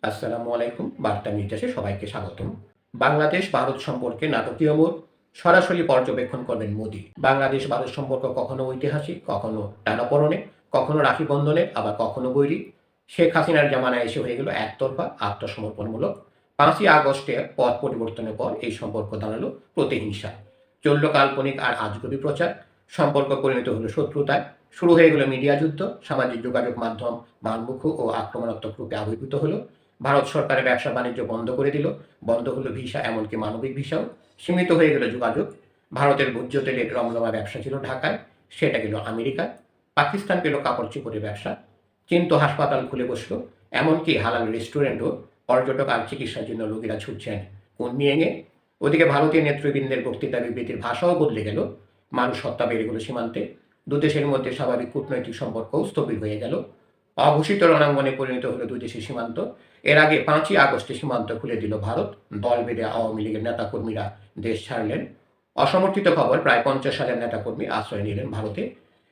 আসসালামু আলাইকুম। বার্তা নির্যাসে সবাইকে স্বাগতম। বাংলাদেশ ভারত সম্পর্কে নাটকীয় মোড় সরাসরি পর্যবেক্ষণ করবেন মোদি। বাংলাদেশ ভারত সম্পর্ক কখনো ঐতিহাসিক, কখনো টানাপোড়েনে, কখনো রাখি বন্ধনে, আবার কখনো বৈরী। শেখ হাসিনার জামানায় এসে হয়ে গেল একতরফা আত্মসমর্পণমূলক। 5ই আগস্টে পথ পরিবর্তনের পর এই সম্পর্ক দাঁড়ালো প্রতিহিংসা। চলল কাল্পনিক আর আজগুবি প্রচার। সম্পর্ক পরিণত হলো শত্রুতায়। শুরু হয়ে গেল মিডিয়া যুদ্ধ। সামাজিক যোগাযোগ মাধ্যম মানমুখো ও আক্রমণাত্মক রূপে আবির্ভূত হলো। ভারত সরকারের ব্যবসা বাণিজ্য বন্ধ করে দিল। বন্ধ হলো ভিসা, এমনকি মানবিক ভিসাও। সীমিত হয়ে গেল যোগাযোগ। ভারতের ভোজ্য তেলের রমরমা ব্যবসা ছিল ঢাকায়, সেটা গেল আমেরিকায়। পাকিস্তান পেল কাপড় চোপড়ের ব্যবসা। চীন তো হাসপাতাল খুলে বসলো। এমনকি হালাল রেস্টুরেন্টও পর্যটক আর চিকিৎসার জন্য রোগীরা ছুটছেন কোন নিয়ে। ওদিকে ভারতীয় নেতৃবৃন্দের বক্তৃতা বিবৃতির ভাষাও বদলে গেল। মানুষ হত্যা বেড়ে গেল সীমান্তে। দু দেশের মধ্যে স্বাভাবিক কূটনৈতিক সম্পর্কও স্থবির হয়ে গেল। অঘোষিত রণাঙ্গনে পরিণত হলো দুই দেশের সীমান্ত। এর আগে 5ই আগস্টে সীমান্ত খুলে দিল ভারত। দল বেঁধে আওয়ামী লীগের নেতাকর্মীরা দেশ ছাড়লেন। অসমর্থিত খবর, প্রায় 50 হাজার নেতাকর্মী আশ্রয় নিলেন ভারতে।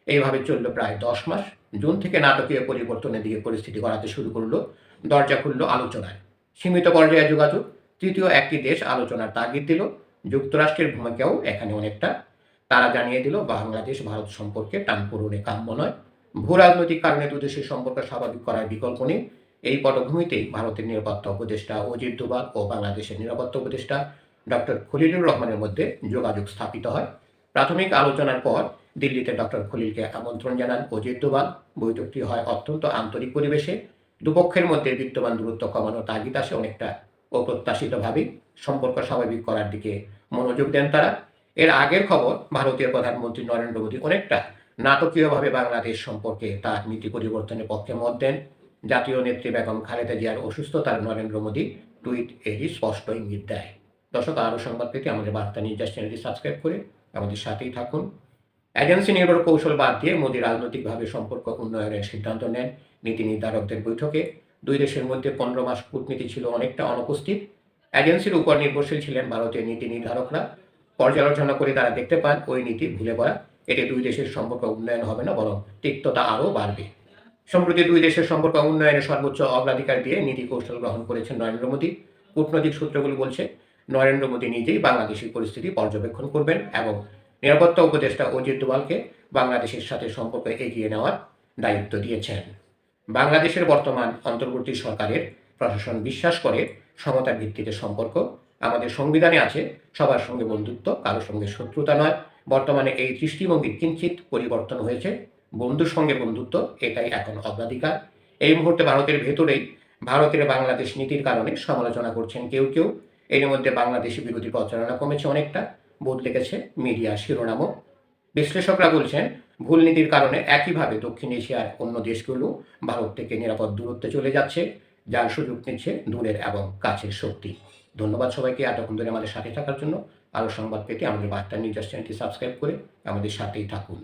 এইভাবে চলল প্রায় 10 মাস। জুন থেকে নাটকীয় পরিবর্তনের দিকে পরিস্থিতি গড়াতে শুরু করলো। দরজা খুলল আলোচনায়। সীমিত পর্যায়ে যোগাযোগ। তৃতীয় একটি দেশ আলোচনার তাগিদ দিল। যুক্তরাষ্ট্রের ভূমিকাও এখানে অনেকটা। তারা জানিয়ে দিল বাংলাদেশ ভারত সম্পর্কে টানপোড়েনে কাম্য নয়। ভূ রাজনৈতিক কারণে দুদেশের সম্পর্ক স্বাভাবিক করার বিকল্প নেই। এই পটভূমিতেই ভারতের নিরাপত্তা উপদেষ্টা অজিত দোভাল ও বাংলাদেশের নিরাপত্তা উপদেষ্টা ডক্টর খলিলুর রহমানের মধ্যে যোগাযোগ স্থাপিত হয়। প্রাথমিক আলোচনার পর দিল্লিতে ডক্টর খলিলকে আমন্ত্রণ জানান অজিত দোভাল। বৈঠকটি হয় অত্যন্ত আন্তরিক পরিবেশে। দুপক্ষের মধ্যে বিদ্যমান দূরত্ব কমানোর তাগিদ আসে অনেকটা। অপ্রত্যাশিতভাবেই সম্পর্ক স্বাভাবিক করার দিকে মনোযোগ দেন তারা। এর আগের খবর, ভারতীয় প্রধানমন্ত্রী নরেন্দ্র মোদী অনেকটা নাটকীয়ভাবে বাংলাদেশ সম্পর্কে তার নীতি পরিবর্তনের পক্ষে মত দেন। জাতীয় নেত্রী বেগম খালেদা জিয়ার অসুস্থতার নরেন্দ্র মোদী টুইট এরই স্পষ্ট ইঙ্গিত দেয়। দর্শক, আরও সংবাদ পেতে আমাদের বার্তা নির্যাস চ্যানেলটি সাবস্ক্রাইব করে আমাদের সাথেই থাকুন। এজেন্সি নির্ভর কৌশল বাদ দিয়ে মোদী রাজনৈতিকভাবে সম্পর্ক উন্নয়নের সিদ্ধান্ত নেন নীতি নির্ধারকদের বৈঠকে। দুই দেশের মধ্যে 15 মাস কূটনীতি ছিল অনেকটা অনুপস্থিত। এজেন্সির উপর নির্ভরশীল ছিলেন ভারতের নীতি নির্ধারকরা। পর্যালোচনা করে তারা দেখতে পান ওই নীতি ভুলে পড়া। এতে দুই দেশের সম্পর্ক উন্নয়ন হবে না, বরং তিক্ততা আরও বাড়বে। সম্প্রতি দুই দেশের সম্পর্ক উন্নয়নে সর্বোচ্চ অগ্রাধিকার দিয়ে নীতি কৌশল গ্রহণ করেছেন নরেন্দ্র মোদী। কূটনৈতিক সূত্রগুলো বলছে, নরেন্দ্র মোদী নিজেই বাংলাদেশের পরিস্থিতি পর্যবেক্ষণ করবেন এবং নিরাপত্তা উপদেষ্টা অজিত দোভালকে বাংলাদেশের সাথে সম্পর্ক এগিয়ে নেওয়ার দায়িত্ব দিয়েছেন। বাংলাদেশের বর্তমান অন্তর্বর্তী সরকারের প্রশাসন বিশ্বাস করে সমতার ভিত্তিতে সম্পর্ক। আমাদের সংবিধানে আছে সবার সঙ্গে বন্ধুত্ব, কারোর সঙ্গে শত্রুতা নয়। বর্তমানে এই দৃষ্টিভঙ্গির কিঞ্চিত পরিবর্তন হয়েছে। বন্ধুর সঙ্গে বন্ধুত্ব, এটাই এখন অগ্রাধিকার। এই মুহূর্তে ভারতের ভেতরেই ভারতের বাংলাদেশ নীতির কারণে সমালোচনা করছেন কেউ কেউ। এর মধ্যে বাংলাদেশি বিরোধী প্রচারণা কমেছে অনেকটা, বদলে গেছে মিডিয়া শিরোনামও। বিশ্লেষকরা বলছেন, ভুল নীতির কারণে একইভাবে দক্ষিণ এশিয়ার অন্য দেশগুলো ভারত থেকে নিরাপদ দূরত্বে চলে যাচ্ছে, যার সুযোগ নিচ্ছে দূরের এবং কাছের শক্তি। ধন্যবাদ সবাইকে এতক্ষণ ধরে আমাদের সাথে থাকার জন্য। আরও সংবাদ পেতে আমাদের বার্তা নিউজ চ্যানেলটি সাবস্ক্রাইব করে আমাদের সাথেই থাকুন।